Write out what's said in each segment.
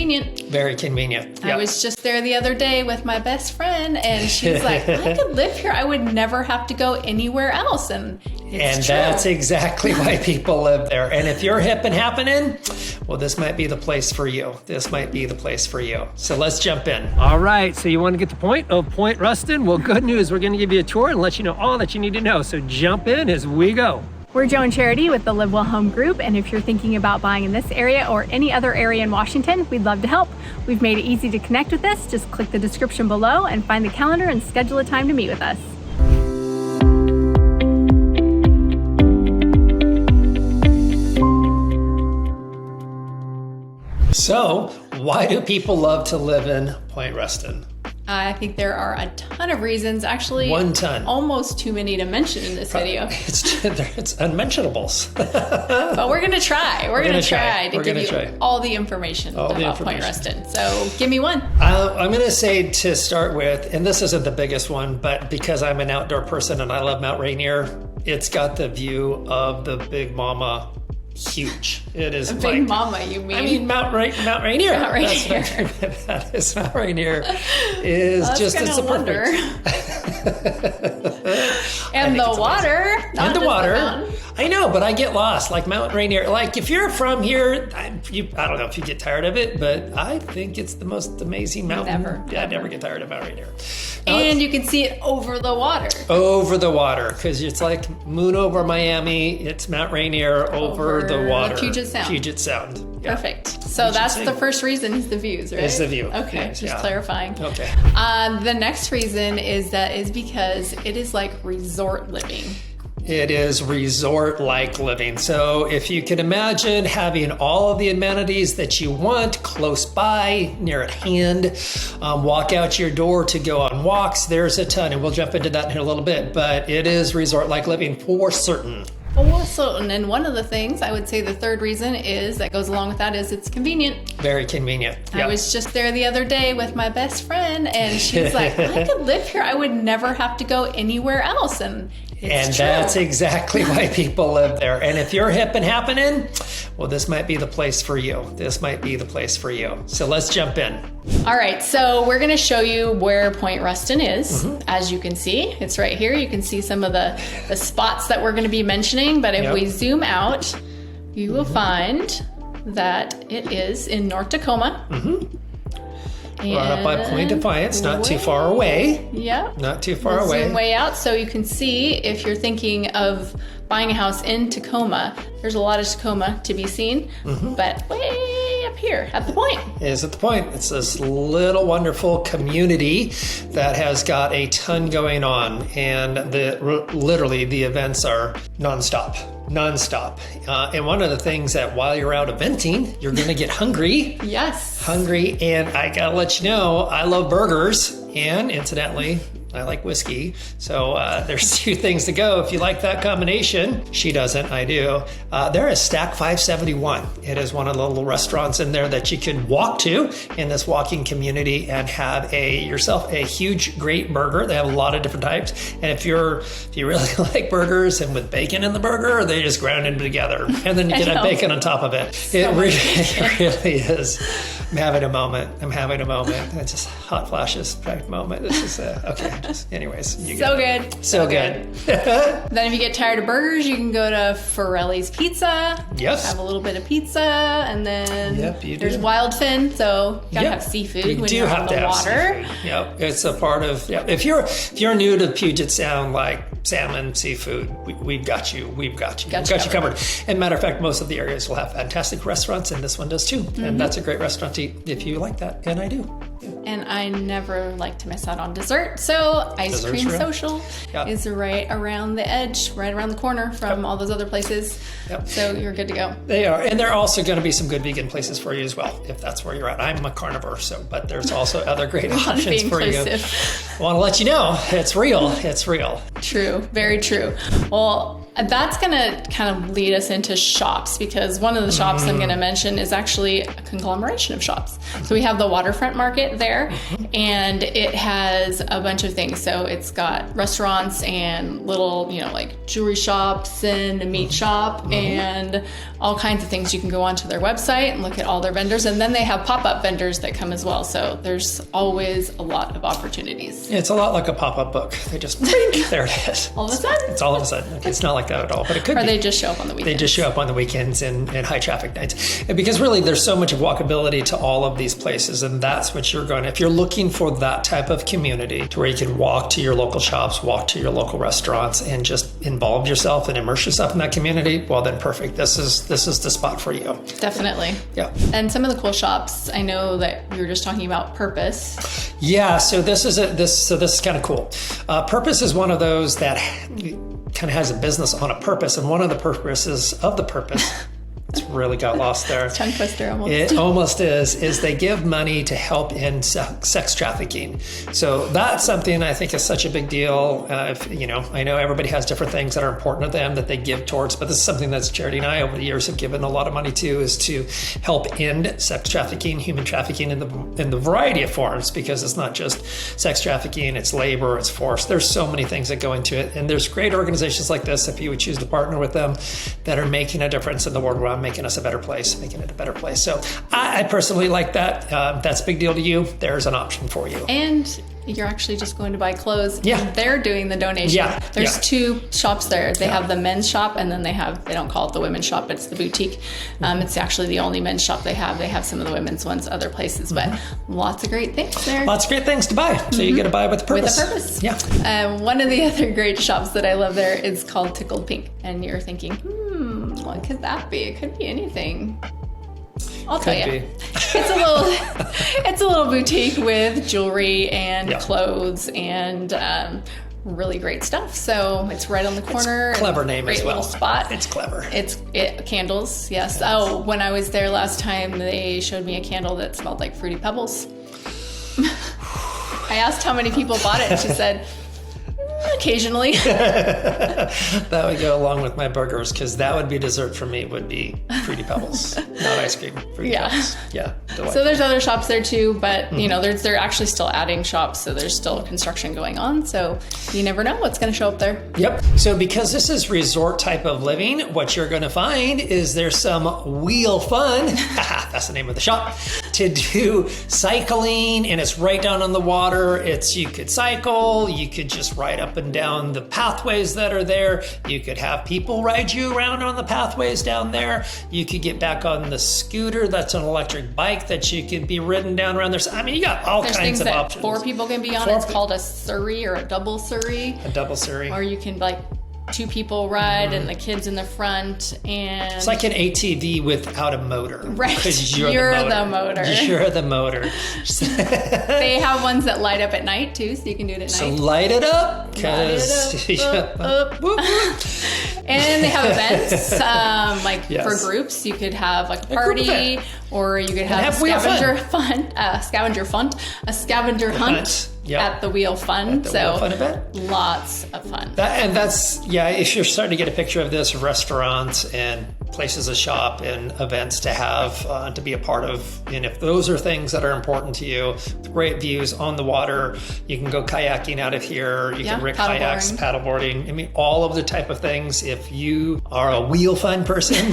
convenient. Very convenient. I was just there the other day with my best friend, and she's like, I could live here. I would never have to go anywhere else. And that's exactly why people live there. And if you're hip and happening, well, this might be the place for you. This might be the place for you. So let's jump in. All right. So you want to get the point of Point Ruston? Well, good news. We're going to give you a tour and let you know all that you need to know. So jump in as we go. We're Joe and Charity with the Live Well Home Group, and if you're thinking about buying in this area or any other area in Washington, we'd love to help. We've made it easy to connect with us. Just click the description below and find the calendar and schedule a time to meet with us. So why do people love to live in Point Ruston? I think there are a ton of reasons, actually. 1 ton. Almost too many to mention in this video. It's unmentionables. But we're going to try. We're going to try to give you all the information about Point Ruston. So give me one. I'm going to say to start with, and this isn't the biggest one, but because I'm an outdoor person and I love Mount Rainier, it's got the view of the Big Mama. Huge. It is Big Mama, you mean? I mean Mount Rainier. Mount Rainier. That is Mount Rainier. Is just it's a perfect. And the water. And the water. I know, but I get lost. Like Mount Rainier. Like if you're from here, I don't know if you get tired of it, but I think it's the most amazing mountain. I never get tired of Mount Rainier. And you can see it over the water. Over the water, because it's like moon over Miami. It's Mount Rainier over the water. Puget Sound. Puget Sound. Yeah. Perfect. So that's the first reason is the views, right? Is the view. Okay, just clarifying. Okay. The next reason is because it is like resort living. It is resort-like living. So if you can imagine having all of the amenities that you want close by, near at hand, walk out your door to go on walks, there's a ton, and we'll jump into that in a little bit, but it is resort-like living for certain. For certain. And one of the things, I would say the third reason is that goes along with that is it's convenient. Very convenient. Yep. I was just there the other day with my best friend, and she's like, I could live here. I would never have to go anywhere else. And that's exactly why people live there. And if you're hip and happening, well, this might be the place for you. This might be the place for you. So let's jump in. All right, so we're going to show you where Point Ruston is. As you can see, it's right here. You can see some of the spots that we're going to be mentioning. But if we zoom out, you will find that it is in North Tacoma. Right up by Point Defiance, not too far away. Yeah. Not too far away. Zoom way out so you can see if you're thinking of buying a house in Tacoma, there's a lot of Tacoma to be seen, but way up here at the Point. Is at the Point. It's this little wonderful community that has got a ton going on, and literally the events are nonstop. And one of the things that while you're out eventing, you're going to get hungry. Yes. Hungry. And I got to let you know, I love burgers. And incidentally, I like whiskey. So there's 2 things to go. If you like that combination, she doesn't, I do. There is Stack 571. It is one of the little restaurants in there that you can walk to in this walking community and have yourself a huge, great burger. They have a lot of different types. And if you really like burgers and with bacon in the burger, or they just ground them together. And then you get a bacon on top of it. It really is. I'm having a moment. It's just hot flashes type moment. This is okay. Anyways, so good. Then if you get tired of burgers, you can go to Farrelli's Pizza. Yes. Have a little bit of pizza, and then there's Wildfin. So you gotta have seafood when you're on the water. Yep, it's a part of. Yep. If you're new to Puget Sound, like salmon, seafood, we've got you. We've got you covered. And matter of fact, most of the areas will have fantastic restaurants, and this one does too. And that's a great restaurant to eat if you like that, and I do. Yeah. And I never like to miss out on dessert, so Ice Cream Social is right around the edge, right around the corner from all those other places. Yep. So you're good to go. They are, and there are also going to be some good vegan places for you as well, if that's where you're at. I'm a carnivore, but there's also other great options for you. I want to let you know, it's real. It's real. True, very true. Well, that's going to kind of lead us into shops, because one of the shops I'm going to mention is actually a conglomeration of shops. So we have the Waterfront Market there. there. And it has a bunch of things. So it's got restaurants and little, you know, like jewelry shops and a meat shop and all kinds of things. You can go onto their website and look at all their vendors. And then they have pop-up vendors that come as well. So there's always a lot of opportunities. It's a lot like a pop-up book. They just, blink, there it is. All of a sudden? It's all of a sudden. Okay, it's not like that at all, but it could Or be. they just show up on the weekends. They just show up on the weekends and high traffic nights. And because really there's so much walkability to all of these places, and that's what you're going to, if you're looking for that type of community to where you can walk to your local shops, walk to your local restaurants, and just involve yourself and immerse yourself in that community, well then perfect. This is the spot for you. Definitely. Yeah. And some of the cool shops, I know that we were just talking about Purpose. Yeah, so this is kind of cool. Purpose is one of those that kind of has a business on a purpose, and one of the purposes of the purpose, it's really got lost there. Tongue twister almost. It almost is they give money to help end sex trafficking. So that's something I think is such a big deal. I know everybody has different things that are important to them that they give towards, but this is something that Charity and I over the years have given a lot of money to, is to help end sex trafficking, human trafficking in the variety of forms, because it's not just sex trafficking, it's labor, it's force. There's so many things that go into it. And there's great organizations like this, if you would choose to partner with them, that are making a difference in the world around, making us a better place, making it a better place. So I personally like that. That's a big deal to you. There's an option for you. And you're actually just going to buy clothes. Yeah. They're doing the donation. Yeah. There's two shops there. They have the men's shop, and then they don't call it the women's shop, it's the boutique. It's actually the only men's shop they have. They have some of the women's ones other places, but lots of great things there. Lots of great things to buy. So you get to buy with a purpose. With a purpose. Yeah. One of the other great shops that I love there is called Tickled Pink. And you're thinking, what could that be? It could be anything. I'll tell you. It's a little boutique with jewelry and clothes and really great stuff. So it's right on the corner. It's a clever name as well. Great little spot. It's clever. Candles, yes. Oh, when I was there last time, they showed me a candle that smelled like Fruity Pebbles. I asked how many people bought it. She said, occasionally. That would go along with my burgers, because that would be dessert for me, would be Fruity Pebbles, not ice cream. Fruity Pebbles. Yeah. Delightful. So there's other shops there too, but they're actually still adding shops, so there's still construction going on. So you never know what's going to show up there. Yep. So because this is resort type of living, what you're going to find is there's some Wildfin, that's the name of the shop, to do cycling, and it's right down on the water. You could cycle, you could just ride up and down the pathways that are there. You could have people ride you around on the pathways down there. You could get back on the scooter. That's an electric bike that you could be ridden down around there. So, I mean, you got all kinds of options. 4 people can be on. It's called a Surrey or a double Surrey. A double Surrey. Or you can 2 people ride and the kids in the front, and it's like an ATV without a motor. Right. Because you're the motor. You're the motor. They have ones that light up at night too, so you can do it at night. So light it up. And they have events for groups. You could have a party, or you could have a scavenger hunt. Yep. At the Wildfin. Wildfin event. Lots of fun. If you're starting to get a picture of this, restaurants and places to shop and events to have to be a part of, and if those are things that are important to you, great views on the water, you can go kayaking out of here, you can rig kayaks, paddleboarding. I mean, all of the type of things. If you are a Wildfin person,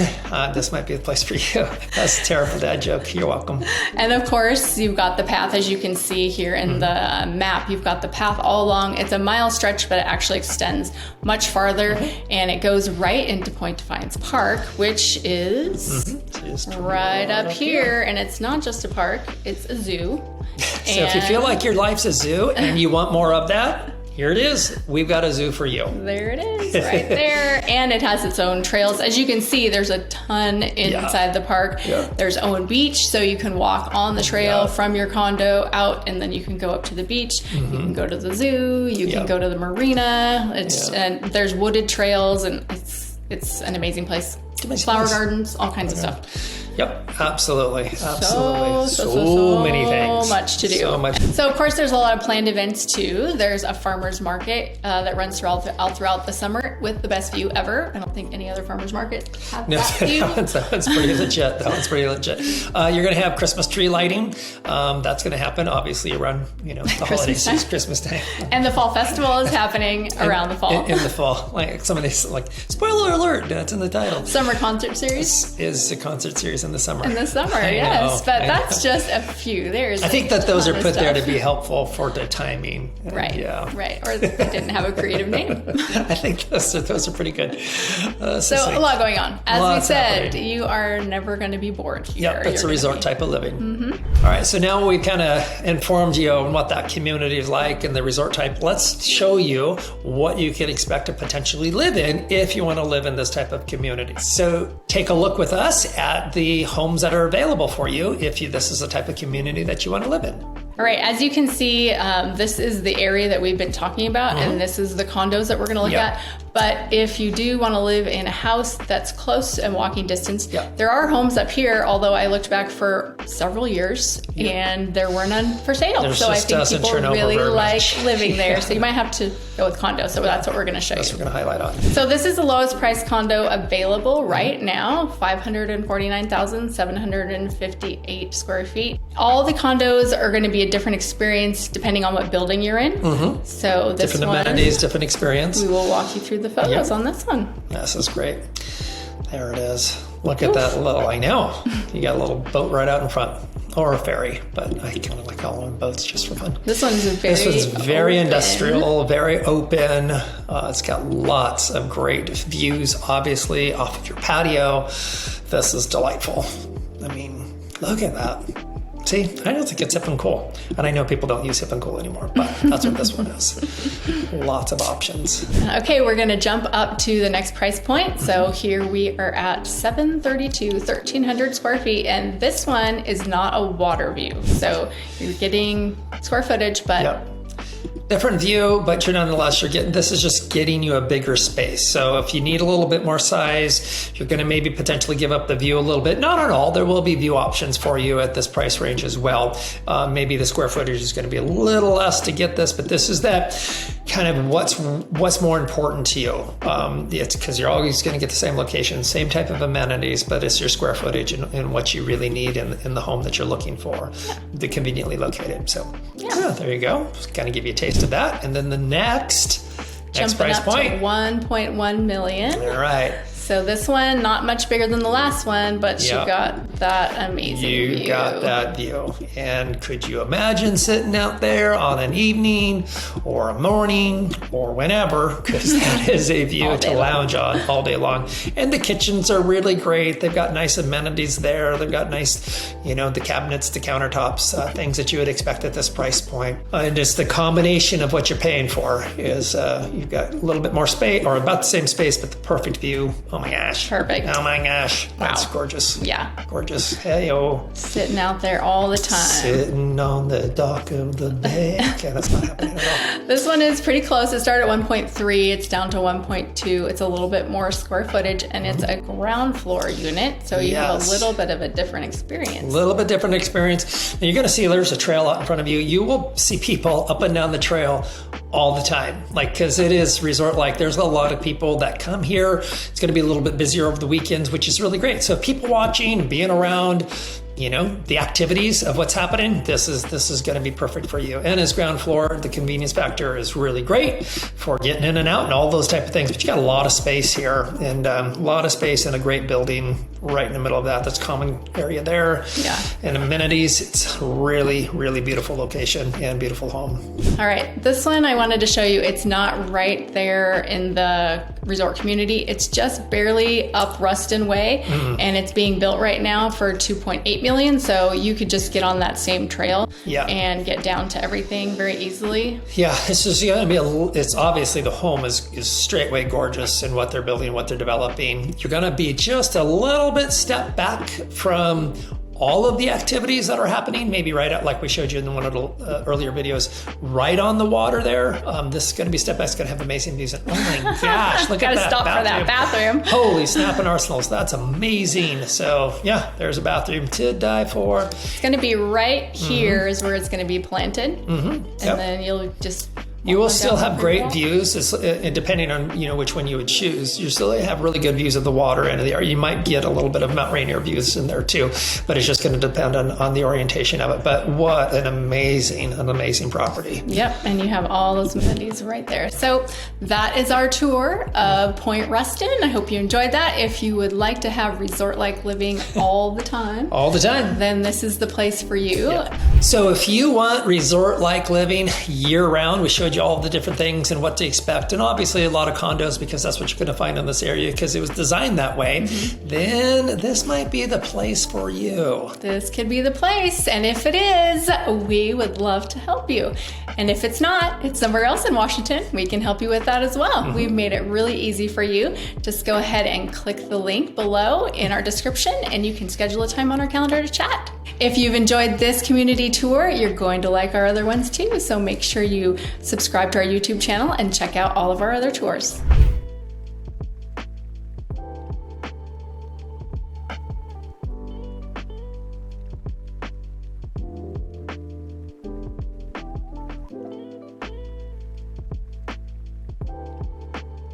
this might be the place for you. That's a terrible dad joke. You're welcome. And of course, you've got the path, as you can see here in the map. You've got the path all along. It's a mile stretch, but it actually extends much farther, and it goes right into Point Defiance Park, which is right up here. And it's not just a park, it's a zoo. So if you feel like your life's a zoo and you want more of that, here it is. We've got a zoo for you. There it is, right there. And it has its own trails. As you can see, there's a ton inside the park. Yeah. There's own beach, so you can walk on the trail from your condo out, and then you can go up to the beach. You can go to the zoo. You can go to the marina. And there's wooded trails, and it's an amazing place. Flower gardens, all kinds of stuff. Yep, absolutely. So many things. So much to do. So much. So, of course, there's a lot of planned events too. There's a farmer's market that runs throughout the summer with the best view ever. I don't think any other farmer's market have that view. That's pretty legit. That one's pretty legit. You're going to have Christmas tree lighting. That's going to happen, obviously, around the holiday season, Christmas time. And the fall festival is happening around the fall. In the fall. Like some of these, like, spoiler alert, that's in the title. Summer concert series. Is a concert series in the summer. In the summer, yes. But that's just a few. I think that those are put there to be helpful for the timing. Right. Yeah. Right. Or they didn't have a creative name. I think those are pretty good. So a lot going on. As we said, you are never going to be bored here. Yep, it's a resort type of living. Mm-hmm. All right, so now we've kind of informed you on what that community is like and the resort type. Let's show you what you can expect to potentially live in if you want to live in this type of community. So take a look with us at the homes that are available for you if this is the type of community that you want to live in. All right, as you can see, this is the area that we've been talking about, and this is the condos that we're going to look at. But if you do want to live in a house that's close and walking distance, there are homes up here, although I looked back for several years and there were none for sale. So I think people really like living there. So you might have to go with condo. So that's what we're going to show you. That's what we're going to highlight on. So this is the lowest price condo available right now, 549,758 square feet. All the condos are going to be a different experience depending on what building you're in. So this different amenities, different experience. We will walk you through the photos on this one. This is great. There it is. Look at that little, I know. You got a little boat right out in front. Or a ferry, but I kind of like calling them boats just for fun. This one's very industrial, very open. It's got lots of great views, obviously, off of your patio. This is delightful. I mean, look at that. See, I don't think it's hip and cool. And I know people don't use hip and cool anymore, but that's what this one is. Lots of options. Okay, we're going to jump up to the next price point. So here we are at 732, 1,300 square feet. And this one is not a water view. So you're getting square footage, but... Different view, but nonetheless, this is just getting you a bigger space. So if you need a little bit more size, you're going to maybe potentially give up the view a little bit. Not at all. There will be view options for you at this price range as well. Maybe the square footage is going to be a little less to get this, but this is that kind of what's more important to you. It's because you're always going to get the same location, same type of amenities, but it's your square footage and what you really need in the home that you're looking for, the conveniently located. So there you go. Just kind of give you a taste of that. And then the next price point. To 1.1 million. All right. So this one, not much bigger than the last one, but you got that amazing view. You got that view. And could you imagine sitting out there on an evening or a morning or whenever, because that is a view to lounge on all day long. And the kitchens are really great. They've got nice amenities there. They've got nice, the cabinets, the countertops, things that you would expect at this price point. And just the combination of what you're paying for is you've got a little bit more space, or about the same space, but the perfect view. Oh my gosh. Perfect. Oh my gosh. That's gorgeous. Yeah. Gorgeous. Hey-o. Sitting out there all the time. Sitting on the dock of the bay. Okay, that's not happening at all. This one is pretty close. It started at 1.3. It's down to 1.2. It's a little bit more square footage, and it's a ground floor unit. So you have a little bit of a different experience. A little bit different experience. And you're going to see there's a trail out in front of you. You will see people up and down the trail all the time. Because it is resort-like. There's a lot of people that come here. It's going to be a little bit busier over the weekends, which is really great. So people watching, being around, the activities of what's happening, this is going to be perfect for you. And as ground floor, the convenience factor is really great for getting in and out and all those type of things. But you got a lot of space here, and a lot of space in a great building right in the middle of that. That's common area there. Yeah. And amenities. It's really, really beautiful location and beautiful home. All right. This one I wanted to show you. It's not right there in the resort community. It's just barely up Ruston Way, and it's being built right now for $2.8 million. So you could just get on that same trail and get down to everything very easily. Yeah, this is going to be it's obviously the home is straightway gorgeous in what they're building, what they're developing. You're going to be just a little bit step back from all of the activities that are happening, maybe right out, like we showed you in one of the earlier videos, right on the water there. This is going to be step by step, going to have amazing views. And oh my gosh, look at that. Gotta stop for that bathroom. Holy snap and arsenals. That's amazing. So yeah, there's a bathroom to die for. It's going to be right here is where it's going to be planted. And then you'll just... You will still have great views, depending on which one you would choose. You still have really good views of the water and of the area. You might get a little bit of Mount Rainier views in there too, but it's just going to depend on the orientation of it. But what an amazing property. Yep, and you have all those amenities right there. So that is our tour of Point Ruston. I hope you enjoyed that. If you would like to have resort-like living all the time, then this is the place for you. Yeah. So if you want resort-like living year-round, we showed you all the different things and what to expect, and obviously a lot of condos because that's what you're going to find in this area because it was designed that way, then this might be the place for you. This could be the place, and if it is, we would love to help you. And if it's not, it's somewhere else in Washington, we can help you with that as well. We've made it really easy for you. Just go ahead and click the link below in our description and you can schedule a time on our calendar to chat. If you've enjoyed this community tour, you're going to like our other ones too, so make sure you subscribe to our YouTube channel and check out all of our other tours.